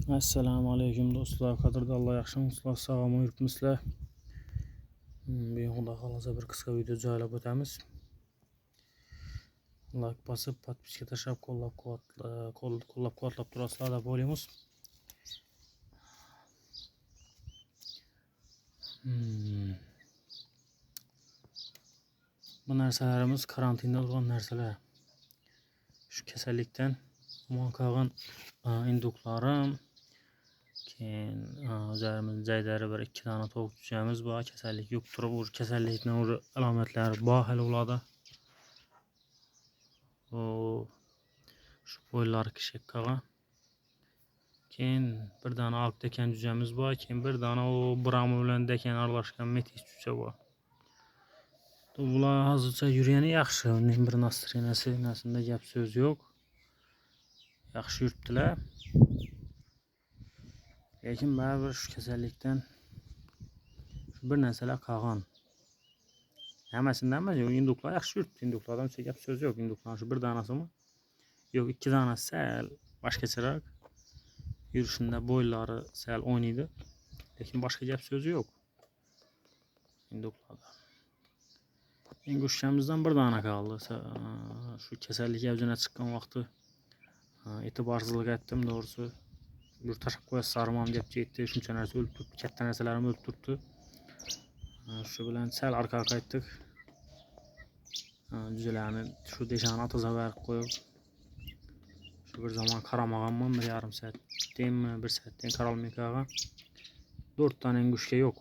Assalamu alaykum do'stlar. Qadrli Allah yaxshimisizlar? Sog'mi yuribmisizlar? Bugun xudo xolasa bir qisqa video joylab o'tamiz. Like bosib, podpiska tashlab, qo'llab-quvvatlab turasizlar deb o'ylaymiz. Bu narsalarimiz karantinda turgan narsalar. Shu kasallikdan omon qolgan induklarim, keyin o'zimiz jaydari bir ikki dona tovuq tutamiz bor. Kasallik yuqtirib, u kasallikning alomatlari bor hali ularda. Shu qo'ylar kishik qolgan. Keyin bir dona olib dekan jujamiz bor, keyin bir dona o bramo bilan dekan aralashgan metis juja bor. Bular hozircha yurgani yaxshi, uning bir nasrinasida gap so'z yo'q. Yaxshi yuribdilar. Lekin baribir shu kasallikdan bir narsalar qolgan. Hammasidan emas, induklar yaxshi yuribdi. Induklardan hech gap so'z yo'q. Induklar shu bir donasimi? Yo'q, ikki donasi sal boshqacharoq. Yurishinde bo'ylari sal o'ynaydi. Lekin boshqa gap so'zi yo'q. Induklarda. Engushamizdan bir dona qoldi. Shu kasallik avjina chiqqan vaqti e'tiborsizlik etdim doğrusu. Bir tashab qo'ya sarmam deb ketdi. Shuncha narsa o'lib turibdi, katta narsalarim o'lib turibdi. Shu bilan sal orqaga qaytdik. Jujalarni shu deshani atazavar qo'yib bir zaman qaramaganman, bir yarim soatdanmi, bir soatdan qaralmay qolgan. 4 tane enguşka yo'q.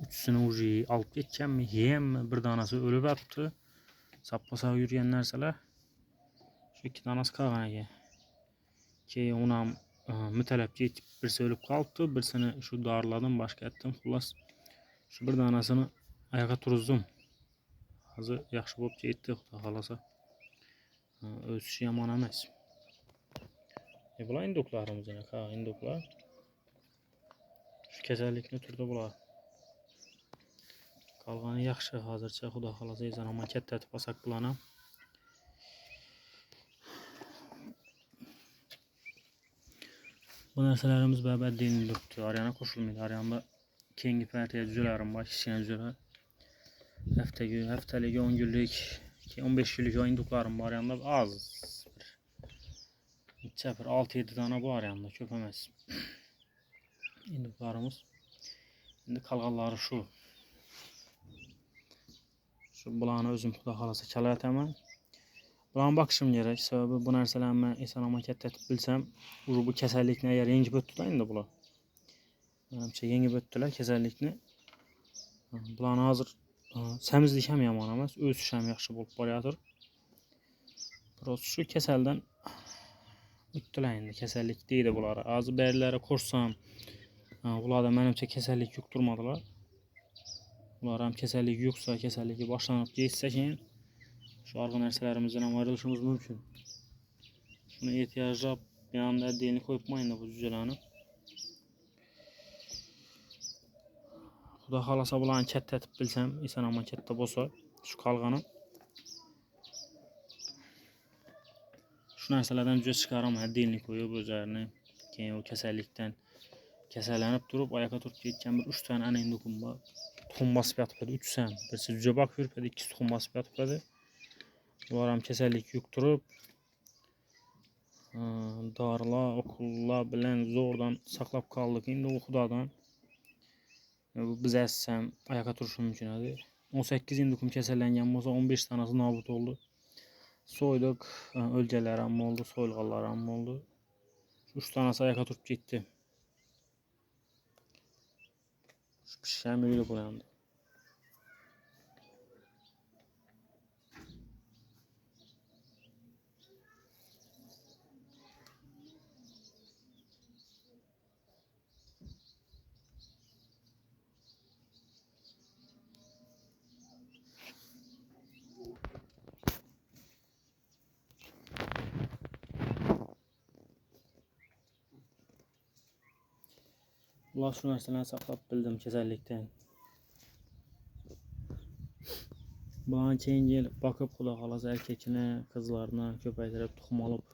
3'sini uji olib ketganmi, yemmi, bir donasi o'lib yotibdi. Sappa-sog' yurgan narsalar. Shu ikki donasi qolgan ekan. Keyin uni ham mutalabga yetib, birisi o'lib qolibdi, birisini shu dorilardan boshqa etdim. Xullas, shu bir donasini oyoqqa turgizdim. Hozir yaxshi bo'lib ketdi, xudo xolasa. O'sishi yomon emas. Bular induklarimiz yana, induklar. Shu kasallikni turdi bular. Qolgani yaxshi hozircha, xudo xolasa eson-omon kettatib olsak bularni. Bu narsalarimiz ba'bad deyilibdi. Aryana qo'shilmaydi. Aryanda keyingi partiya jujalarim bor, kichkina jujalar. Haftalik 10 kunlik, 15 kunlik induklarim bor yanda az. Bir 6-7 dona bor yanda, ko'p emas. Induklarimiz. Endi qolganlari shu. Shu bularni o'zim xudo xolasa kalataman. Bularni bakışım kerak. Sababi bu narsalarni men eson-omon kettatib bilsam, bu kasallikni agar yengib o'tdilar endi bular. Menimcha yengib o'tdilar kasallikni. Bularni hozir semizlik ham yomon emas, o'sish ham yaxshi bo'lib borayotir. Biroz shu kasaldan o'tdilar endi, kasallik deydi bular. Hozir ba'zilari ko'rsam, ularda menimcha kasallik yuqtirmadilar. Ular ham kasallik yo'qsa, kasalligi boshlanib ketsa keyin shu arg'in narsalarimizdan ham ayrilishimiz mumkin. Shuni ehtiyojlab yanında deyini qo'yibman bu jujalarni. Xudo xolasa bularni kettatib bilsam, eson-omon katta bo'lsa, shu qolgani shu narsalardan juda chiqaraman, deyini qo'yib o'zlarini. Keyin u kasallikdan kasallanib turib, oyoqqa turib ketgan bir 3 tane ana indukum bor. Tuxum bosib yotibdi, 3 ham. Birisi juja boqib yuribdi, ikkisi tuxum bosib yotibdi. Ular ham kasallik yuqtirib, dorilar, okullar bilan zo'rdan saqlab qoldik. Endi u xudodan. Biz assam oyoqqa turishi mumkin edi. 18 indukum kasallangan bo'lsa, 15 tanasi nobud oldu. So'ydik, o'ljalar ham oldu, so'yilganlar ham oldu. 3 tanasi oyoqqa turib ketdi. Shu pishgan uyda bo'landi. Ular shu narsalarni saqlab bildim kasallikdan. Bularni keyingi bakib xudo xolasa erkakini, qizlarni ko'paytirib tuxum olib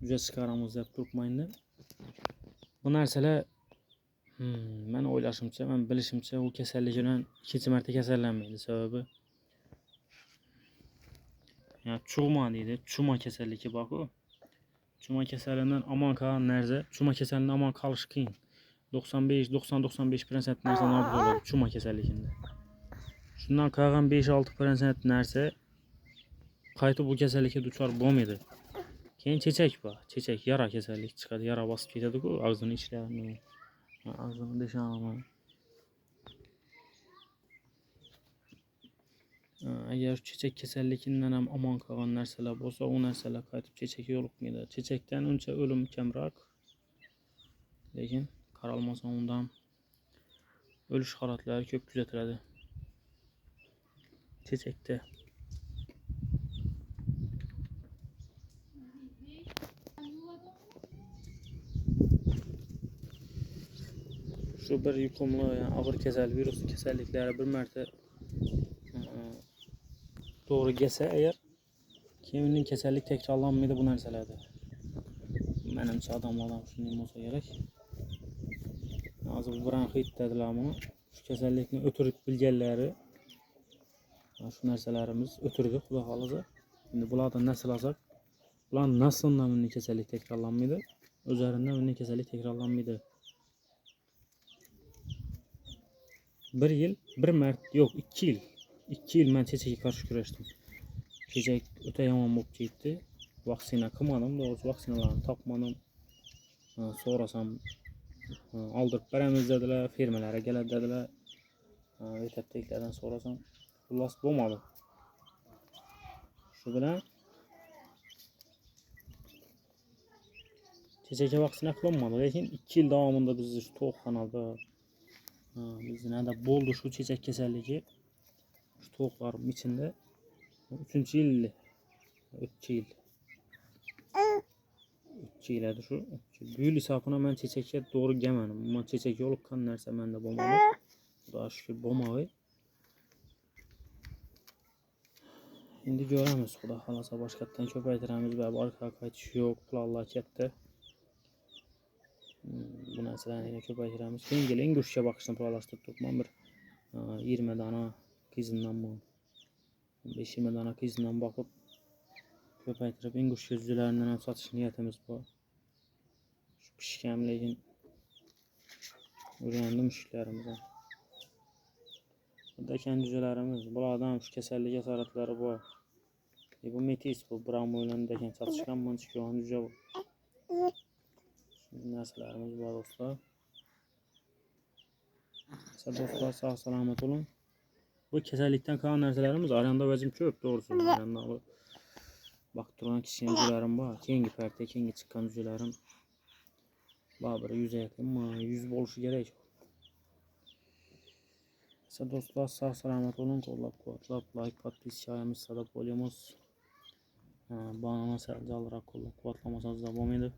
Yüze çıkarımız deb turupmayın. Bu narsalar men o'ylashimcha, men bilishimcha u kasallik bilan ikkinchi marta kasallanmaydi. Sababi chug'ma deydi. Chuma kasalligi bor-ku. Chuma kasalligidan omon qolgan narsa, chuma kasalligidan omon qolish qiyin. 95-95% narsa nobud bo'ladi chuma kasalligida. Shundan qolgan 5-6% narsa qaytib bu kasallikka duchor bo'lmaydi. Keyin chechak bor. Chechak yara kasallik chiqadi, yara bosib ketadi-ku og'zini ichlarini. Og'zini deshani. Agar chechak kasalligidan ham omon qolgan narsalar bo'lsa, u narsalar qaytib chechakka yo'liqmaydi. Chechakdan uncha o'lim kamroq. Lekin qaralmasa undan o'lish holatlari ko'p kuzatiladi. Chechakda. Shu bir yuqumli, og'ir virus kasalliklari bir marta to'g'ri kelsa agar, keyin kasallik takrorlanmaydi bu narsalarda. Menimcha odam shunday bo'lsa kerak. Hozir bronxit dedilar buni. Shu kasallikni o'tirib bilganlari shu narsalarimiz o'tirdi, xudo xolasa. Endi bulardan nasl olsak, bular nasldan bunday kasallik takrorlanmaydi. O'zlaridan bunday kasallik takrorlanmaydi. Bir yil, bir marta, yo'q, 2 yil. 2 yil men chechakka qarshi kurashdim. Chechak o'ta yomon bo'lib ketdi. Vaksina qilmadim, doğrusu vaksinalarni topmadim. So'rasam oldirib beramiz dedilar, firmalarga keladi dedilar. Ertapdagilardan so'rasam, xullas bo'lmadi. Shu bilan chechakka vaksina qilinmadi, lekin 2 yil davomida biz shu to'qxonada biznada bo'ldi shu chechak kasalligi. Shu to'qlarning ichida 3-yil. 3 yil. 3 yil edi shu. Bu yil hisobini men chechakka to'g'ri kelmadim. Men chechak yo'liqqan narsa menda bo'lmadi. Xudo shukr bo'lmadi. Endi ko'ramiz, xudo xolasa boshqatdan ko'paytiramiz va orqaga qaytish yo'q, planlar katta. Bu narsalarni yana ko'paytiramiz. Keyin go'shtga boqishni planlashtirib turibman. Bir 20 dona qizindanmi, 15-20 dona qizindan boqib ko'paytirib go'sht julalaridan ham sotish niyatimiz bor. Shu pishgan, lekin o'rgandim ishlarimizdan. Dakan juzalarimiz, bulardan shu kasallik asoratlari bor. Bu metis, bu bramoylan dakan sotishgan manchikon juza bu. Narsalarimiz bor do'stlar. Do'stlar sog' salomat bo'lin. Bu kasallikdan qolgan narsalarimiz aranda vazim ko'p, to'g'risi. Aranda vaqt turgan kichkina jularim bor. Keyingi partiya, keyingi chiqqan jularim bor, bir 100 yaqinmi, 100 bo'lishi kerak. Do'stlar sog' salomat bo'lin, qo'llab-quvvatlab, like, podpiskamiz sabab bo'lamiz. Bana jaldiroq qo'llab-quvvatlamasangiz bo'lmaydi.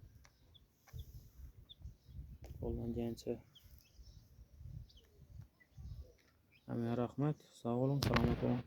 Qo'ldan kelgancha hammaga rahmat, sog' bo'lin, salomat bo'lin.